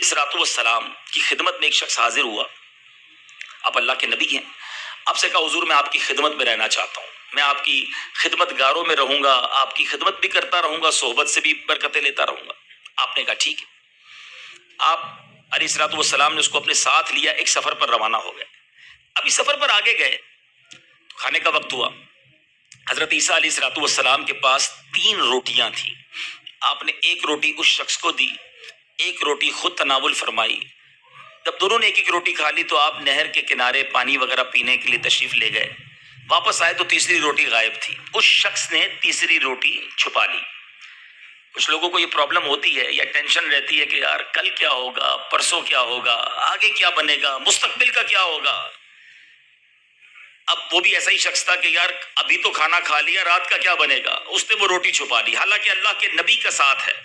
अलैहिस्सलातु वस्सलाम की खिदमत में एक शख्स हाजिर हुआ। आप अल्लाह के नबी हैं। आपसे कहा, हुजूर मैं आपकी खिदमत में रहना चाहता हूँ, मैं आपकी खिदमतगारों में रहूंगा, आपकी खिदमत भी करता रहूंगा, सोहबत से भी बरकतें लेता रहूंगा। आपने कहा ठीक है। आप अलैहिस्सलातु वस्सलाम ने उसको अपने साथ लिया, एक सफर पर रवाना हो गए। अभी सफर पर आगे गए तो खाने का वक्त हुआ। हजरत ईसा अलैहिस्सलातु वस्सलाम के पास 3 रोटियां थी। आपने एक रोटी उस शख्स को दी, एक रोटी खुद तनावुल फरमाई। जब दोनों ने एक एक रोटी खा ली तो आप नहर के किनारे पानी वगैरह पीने के लिए तशरीफ ले गए। वापस आए तो तीसरी रोटी गायब थी। उस शख्स ने तीसरी रोटी छुपा ली। कुछ लोगों को ये प्रॉब्लम होती है या टेंशन रहती है कि यार कल क्या होगा, परसों क्या होगा, आगे क्या बनेगा, मुस्तकबिल का क्या होगा। अब वो भी ऐसा ही शख्स था कि यार अभी तो खाना खा लिया, रात का क्या बनेगा। उसने वो रोटी छुपा ली, हालांकि अल्लाह के नबी का साथ है।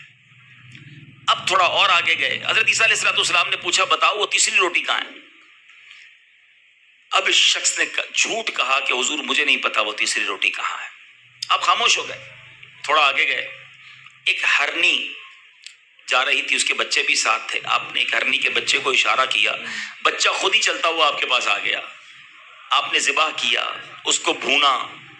अब थोड़ा और आगे गए। हजरत ईसा अलैहिस्सलाम ने पूछा, बताओ वो तीसरी रोटी कहाँ है। अब इस शख्स ने झूठ कहा कि हुजूर मुझे नहीं पता वो तीसरी रोटी कहाँ है। आप खामोश हो गए। थोड़ा आगे गए, एक हरनी जा रही थी, उसके बच्चे भी साथ थे। आपने एक हरनी के बच्चे को इशारा किया, बच्चा खुद ही चलता हुआ आपके पास आ गया। आपने ज़िबाह किया, उसको भूना,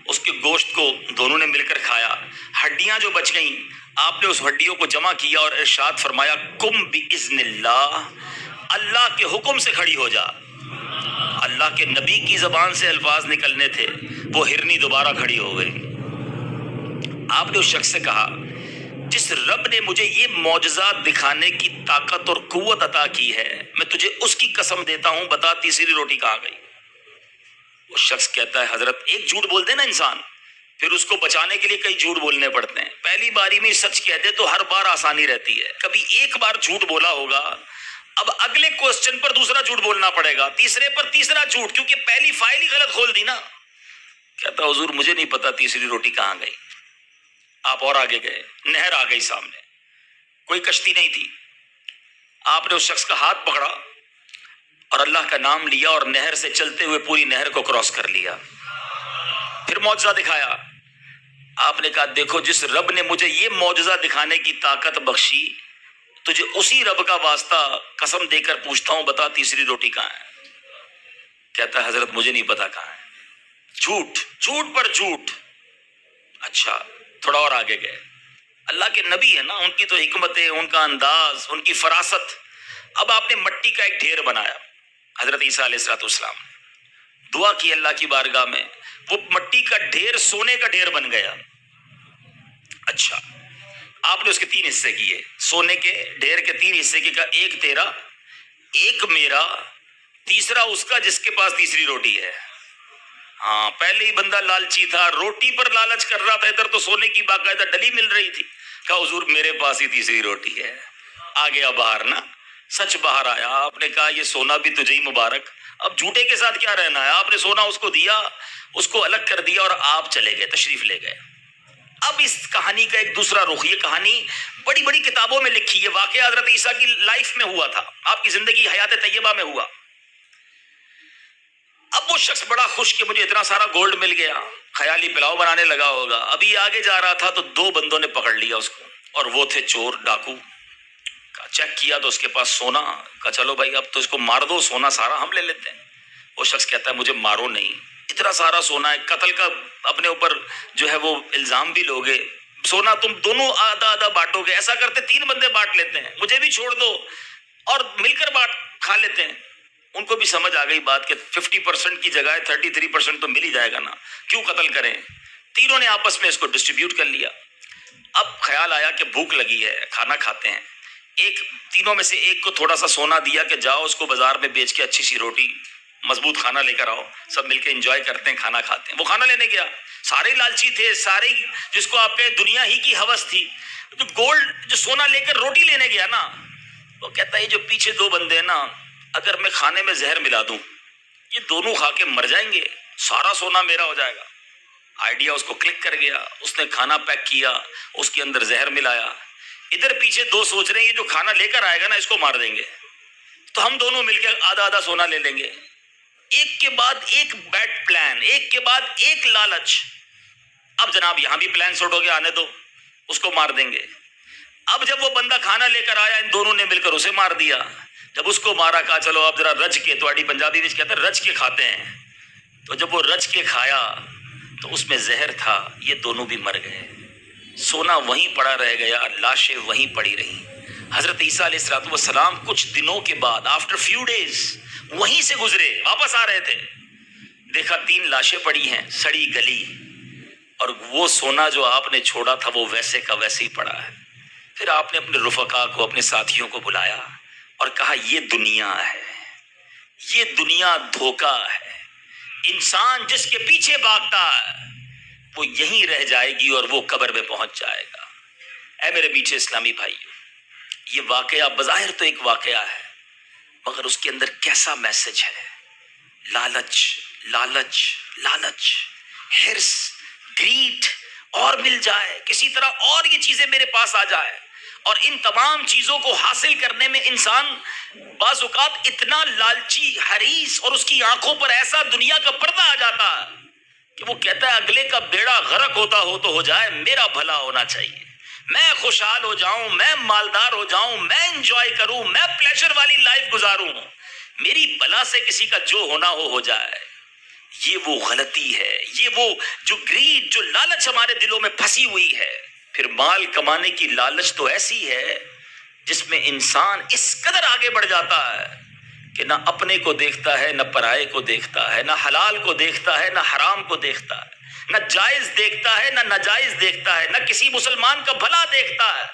उसके गोश्त को दोनों ने मिलकर खाया। हड्डियां जो बच गईं, आपने उस हड्डियों को जमा किया और इरशाद फरमाया, कुम बिइज़्निल्लाह, अल्लाह के हुक्म से खड़ी हो जा। अल्लाह के नबी की जबान से अल्फाज निकलने थे, वो हिरनी दोबारा खड़ी हो गई। आपने उस शख्स से कहा, जिस रब ने मुझे ये मौजज़ा दिखाने की ताकत और कुव्वत अता की है, मैं तुझे उसकी कसम देता हूं, बता तीसरी रोटी कहाँ गई। वो शख्स कहता है, हजरत एक झूठ बोल दे ना इंसान, फिर उसको बचाने के लिए कई झूठ बोलने पड़ते हैं। पहली बारी में सच कह दे तो हर बार आसानी रहती है। कभी एक बार झूठ बोला होगा, अब अगले क्वेश्चन पर दूसरा झूठ बोलना पड़ेगा, तीसरे पर तीसरा झूठ, क्योंकि पहली फाइल ही गलत खोल दी ना। कहता हुजूर मुझे नहीं पता तीसरी रोटी कहाँ गई। आप और आगे गए, नहर आ गई सामने, कोई कश्ती नहीं थी। आपने उस शख्स का हाथ पकड़ा और अल्लाह का नाम लिया और नहर से चलते हुए पूरी नहर को क्रॉस कर लिया। फिर मौजज़ा दिखाया। आपने कहा, देखो जिस रब ने मुझे ये मौजज़ा दिखाने की ताकत बख्शी, तुझे उसी रब का वास्ता कसम देकर पूछता हूं, बता तीसरी रोटी कहाँ है। कहता है, हजरत मुझे नहीं पता कहाँ है। झूठ, झूठ पर झूठ। अच्छा, थोड़ा और आगे गए। अल्लाह के नबी है ना, उनकी तो हिकमतें, उनका अंदाज, उनकी फरासत। अब आपने मट्टी का एक ढेर बनाया। हजरत ईसा अलैहिस्सलाम दुआ की अल्लाह की बारगाह में, वो मट्टी का ढेर सोने का ढेर बन गया। अच्छा, आपने उसके 3 हिस्से किए, सोने के ढेर के 3 हिस्से किए। एक तेरा, एक मेरा, तीसरा उसका जिसके पास तीसरी रोटी है। हाँ, पहले ही बंदा लालची था, रोटी पर लालच कर रहा था, इधर तो सोने की बाकायदा डली मिल रही थी। कहा, हुजूर मेरे पास ही तीसरी रोटी है। आ गया बाहर ना, सच बाहर आया। आपने कहा, ये सोना भी तुझे ही मुबारक, अब झूठे के साथ क्या रहना है। आपने सोना उसको दिया, उसको अलग कर दिया और आप चले गए, तशरीफ ले गए। अब इस कहानी का एक दूसरा रुख, ये कहानी बड़ी बड़ी किताबों में लिखी है, वाकया हजरत ईसा की लाइफ में हुआ था, आपकी जिंदगी हयात तैयबा में हुआ। अब वो शख्स बड़ा खुश कि मुझे इतना सारा गोल्ड मिल गया, ख्याली पिलाव बनाने लगा होगा। अभी आगे जा रहा था तो 2 बंदों ने पकड़ लिया उसको, और वो थे चोर, डाकू। चेक किया तो उसके पास सोना। कहा, चलो भाई अब तो इसको मार दो, सोना सारा हम ले लेते हैं। वो शख्स कहता है, मुझे मारो नहीं, इतना सारा सोना है, कत्ल का अपने ऊपर जो है वो इल्जाम भी लोगे, सोना तुम दोनों आधा आधा बांटोगे। ऐसा करते 3 बंदे बांट लेते हैं, मुझे भी छोड़ दो और मिलकर बांट खा लेते हैं। उनको भी समझ आ गई बात कि 50% की जगह 33% तो मिल ही जाएगा ना, क्यों कत्ल करें। तीनों ने आपस में इसको डिस्ट्रीब्यूट कर लिया। अब ख्याल आया कि भूख लगी है, खाना खाते हैं। एक तीनों में से एक को थोड़ा सा सोना दिया कि जाओ उसको बाजार में बेच के अच्छी सी रोटी, मजबूत खाना लेकर आओ, सब मिलके एंजॉय करते हैं, खाना खाते हैं। वो खाना लेने गया, सारे लालची थे, सारे जिसको आप कहे दुनिया ही की हवस थी। तो गोल्ड जो सोना लेकर रोटी लेने गया ना, वो कहता है, ये जो पीछे 2 बंदे हैं ना, अगर मैं खाने में जहर मिला दूं, ये दोनों खा के मर जाएंगे, सारा सोना मेरा हो जाएगा। आइडिया उसको क्लिक कर गया। उसने खाना पैक किया, उसके अंदर जहर मिलाया। इधर पीछे 2 सोच रहे हैं, ये जो खाना लेकर आएगा ना इसको मार देंगे, तो हम दोनों मिलकर आधा आधा सोना ले लेंगे। एक के बाद एक बैड प्लान, एक के बाद एक लालच। अब जनाब यहां भी प्लान शॉर्ट हो गया, आने दो, उसको मार देंगे। اب جب وہ بندہ کھانا لے کر آیا ان دونوں نے مل کر اسے مار دیا. جب اس کو مارا کہا چلو اب ذرا رج کے, تو پنجابی میں کہتے ہیں رج کے کھاتے ہیں. تو جب وہ رج کے کھایا تو اس میں زہر تھا, یہ دونوں بھی مر گئے. سونا وہیں پڑا رہ گیا, لاشیں وہیں پڑی رہیں. حضرت عیسیٰ علیہ السلام کچھ دنوں کے بعد آفٹر فیو ڈیز وہیں سے گزرے, واپس آ رہے تھے, دیکھا 3 لاشیں پڑی ہیں سڑی گلی, اور وہ سونا جو آپ نے چھوڑا تھا وہ ویسے کا ویسے ہی پڑا ہے. پھر آپ نے اپنے رفقا کو, اپنے ساتھیوں کو بلایا اور کہا یہ دنیا ہے, یہ دنیا دھوکا ہے. انسان جس کے پیچھے بھاگتا ہے وہ یہیں رہ جائے گی اور وہ قبر میں پہنچ جائے گا. اے میرے میٹھے اسلامی بھائیو, یہ واقعہ بظاہر تو ایک واقعہ ہے, مگر اس کے اندر کیسا میسج ہے. لالچ لالچ لالچ, ہرس, گریڈ, اور مل جائے کسی طرح, اور یہ چیزیں میرے پاس آ جائے. اور ان تمام چیزوں کو حاصل کرنے میں انسان بعض اوقات اتنا لالچی, حریص, اور اس کی آنکھوں پر ایسا دنیا کا پردہ آ جاتا ہے کہ وہ کہتا ہے اگلے کا بیڑا غرق ہوتا ہو تو ہو جائے, میرا بھلا ہونا چاہیے, میں خوشحال ہو جاؤں, میں مالدار ہو جاؤں, میں انجوائے کروں, میں پلیجر والی لائف گزاروں, میری بلا سے کسی کا جو ہونا ہو جائے. یہ وہ غلطی ہے, یہ وہ جو گریڈ, جو لالچ ہمارے دلوں میں پھنسی ہوئی ہے. پھر مال کمانے کی لالچ تو ایسی ہے جس میں انسان اس قدر آگے بڑھ جاتا ہے کہ نہ اپنے کو دیکھتا ہے, نہ پرائے کو دیکھتا ہے, نہ حلال کو دیکھتا ہے, نہ حرام کو دیکھتا ہے, نہ جائز دیکھتا ہے, نہ ناجائز دیکھتا ہے, نہ کسی مسلمان کا بھلا دیکھتا ہے.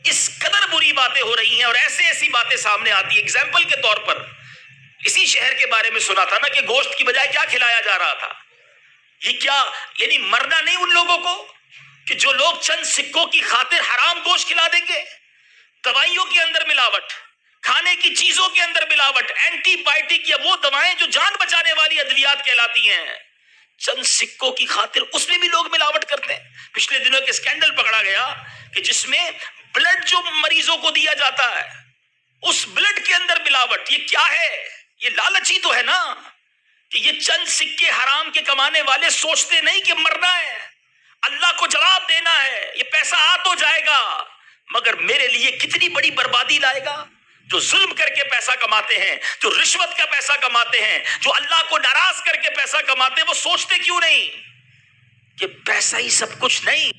اس قدر بری باتیں ہو رہی ہیں اور ایسی باتیں سامنے آتی ہیں. اگزامپل کے طور پر اسی شہر کے بارے میں سنا تھا نا کہ گوشت کی بجائے کیا کھلایا جا رہا تھا. یہ کیا یعنی مرنا نہیں ان لوگوں کو کہ جو لوگ چند سکوں کی خاطر حرام گوشت کھلا دیں گے. دوائیوں کے اندر ملاوٹ, کھانے کی چیزوں کے اندر ملاوٹ, اینٹی بائیوٹک یا وہ دوائیں جو جان بچانے والی ادویات کہلاتی ہیں, چند سکوں کی خاطر اس میں بھی لوگ ملاوٹ کرتے ہیں. پچھلے دنوں کے اسکینڈل پکڑا گیا کہ جس میں بلڈ جو مریضوں کو دیا جاتا ہے اس بلڈ کے اندر ملاوٹ. یہ کیا ہے؟ یہ لالچ ہی تو ہے نا کہ یہ چند سکے حرام کے کمانے والے سوچتے نہیں کہ مرنا ہے, اللہ کو جواب دینا ہے, یہ پیسہ آ تو جائے گا مگر میرے لیے کتنی بڑی بربادی لائے گا. جو ظلم کر کے پیسہ کماتے ہیں, جو رشوت کا پیسہ کماتے ہیں, جو اللہ کو ناراض کر کے پیسہ کماتے ہیں, وہ سوچتے کیوں نہیں کہ پیسہ ہی سب کچھ نہیں.